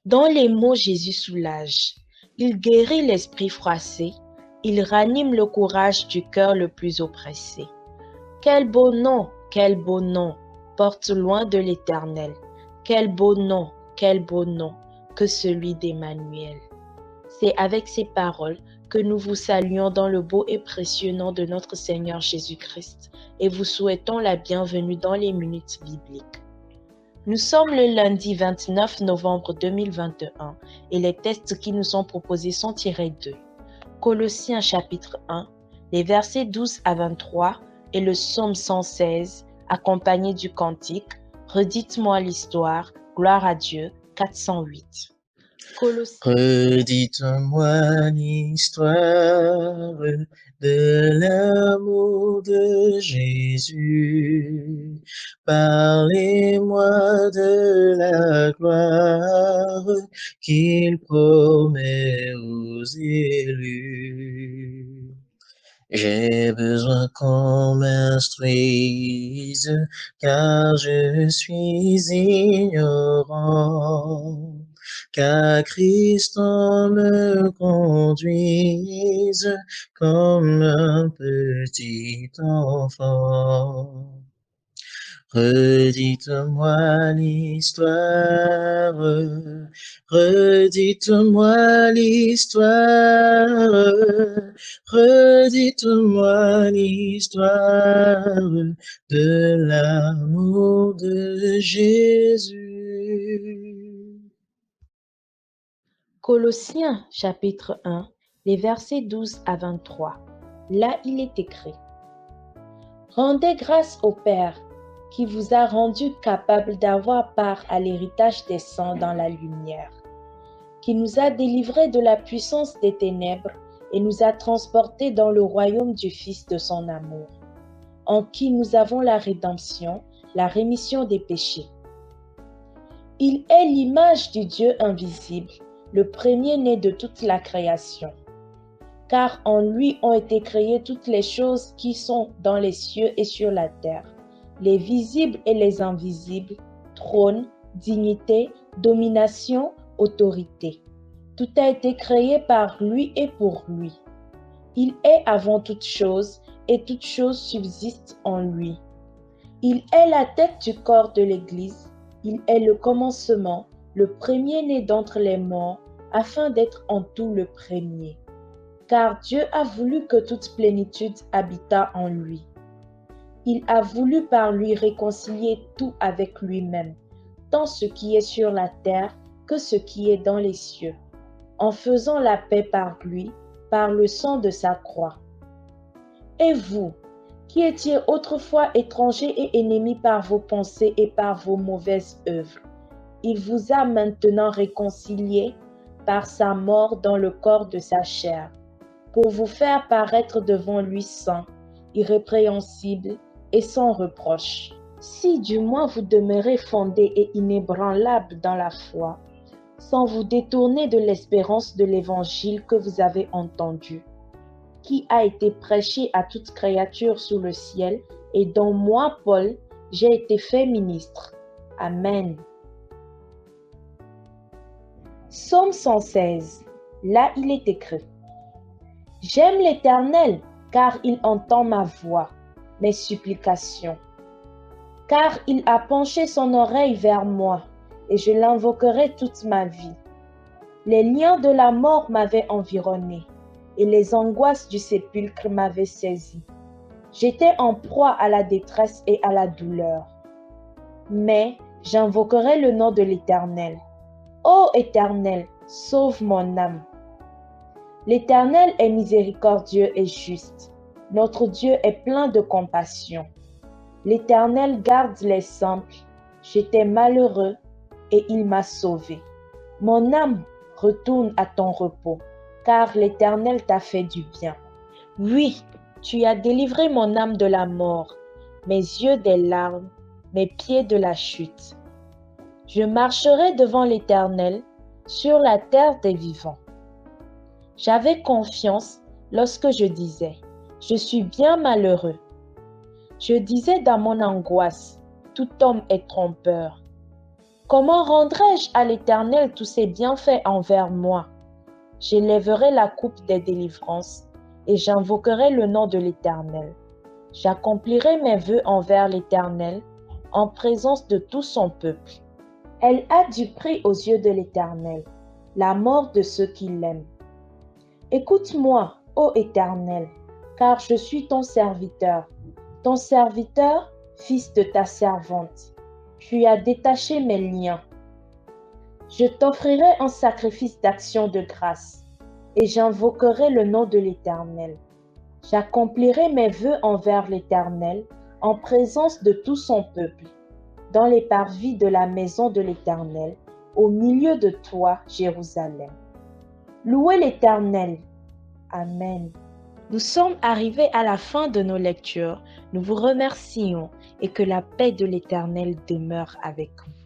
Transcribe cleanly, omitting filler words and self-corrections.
Dans les mots Jésus soulage, il guérit l'esprit froissé, il ranime le courage du cœur le plus oppressé. Quel beau nom porte loin de l'Éternel. Quel beau nom que celui d'Emmanuel. C'est avec ces paroles que nous vous saluons dans le beau et précieux nom de notre Seigneur Jésus-Christ et vous souhaitons la bienvenue dans les minutes bibliques. Nous sommes le lundi 29 novembre 2021 et les textes qui nous sont proposés sont tirés de Colossiens chapitre 1, les versets 12 à 23 et le psaume 116 accompagné du cantique « Redites-moi l'histoire, gloire à Dieu » 408. Redites-moi l'histoire de l'amour de Jésus. Parlez-moi de la gloire qu'il promet aux élus. J'ai besoin qu'on m'instruise, car je suis ignorant. Qu'à Christ on me conduise comme un petit enfant. Redites-moi l'histoire, redites-moi l'histoire, redites-moi l'histoire de l'amour de Jésus. Colossiens chapitre 1, les versets 12 à 23. Là, il est écrit « Rendez grâce au Père qui vous a rendu capable d'avoir part à l'héritage des saints dans la lumière, qui nous a délivrés de la puissance des ténèbres et nous a transportés dans le royaume du Fils de son amour, en qui nous avons la rédemption, la rémission des péchés. Il est l'image du Dieu invisible, le premier-né de toute la création. Car en lui ont été créées toutes les choses qui sont dans les cieux et sur la terre, les visibles et les invisibles, trône, dignité, domination, autorité. Tout a été créé par lui et pour lui. Il est avant toute chose et toute chose subsiste en lui. Il est la tête du corps de l'Église. Il est le commencement, le premier-né d'entre les morts, afin d'être en tout le premier. Car Dieu a voulu que toute plénitude habitât en lui. Il a voulu par lui réconcilier tout avec lui-même, tant ce qui est sur la terre que ce qui est dans les cieux, en faisant la paix par lui, par le sang de sa croix. Et vous, qui étiez autrefois étrangers et ennemis par vos pensées et par vos mauvaises œuvres, il vous a maintenant réconciliés par sa mort dans le corps de sa chair, pour vous faire paraître devant lui saint, irrépréhensible et sans reproche. Si du moins vous demeurez fondés et inébranlables dans la foi, sans vous détourner de l'espérance de l'évangile que vous avez entendu, qui a été prêché à toute créature sous le ciel et dont moi, Paul, j'ai été fait ministre. Amen. Psaume 116. Là, il est écrit « J'aime l'Éternel, car il entend ma voix, mes supplications. Car il a penché son oreille vers moi, et je l'invoquerai toute ma vie. Les liens de la mort m'avaient environné, et les angoisses du sépulcre m'avaient saisi. J'étais en proie à la détresse et à la douleur. Mais j'invoquerai le nom de l'Éternel. Ô Éternel, sauve mon âme. L'Éternel est miséricordieux et juste. Notre Dieu est plein de compassion. L'Éternel garde les simples. J'étais malheureux et il m'a sauvé. Mon âme, retourne à ton repos, car l'Éternel t'a fait du bien. Oui, tu as délivré mon âme de la mort, mes yeux des larmes, mes pieds de la chute. Je marcherai devant l'Éternel sur la terre des vivants. J'avais confiance lorsque je disais, je suis bien malheureux. Je disais dans mon angoisse, tout homme est trompeur. Comment rendrai-je à l'Éternel tous ses bienfaits envers moi? J'élèverai la coupe des délivrances et j'invoquerai le nom de l'Éternel. J'accomplirai mes vœux envers l'Éternel en présence de tout son peuple. Elle a du prix aux yeux de l'Éternel, la mort de ceux qui l'aiment. Écoute-moi, ô Éternel, car je suis ton serviteur, fils de ta servante. Tu as détaché mes liens. Je t'offrirai un sacrifice d'action de grâce et j'invoquerai le nom de l'Éternel. J'accomplirai mes vœux envers l'Éternel en présence de tout son peuple, dans les parvis de la maison de l'Éternel, au milieu de toi, Jérusalem. Louez l'Éternel. Amen. Nous sommes arrivés à la fin de nos lectures. Nous vous remercions et que la paix de l'Éternel demeure avec vous.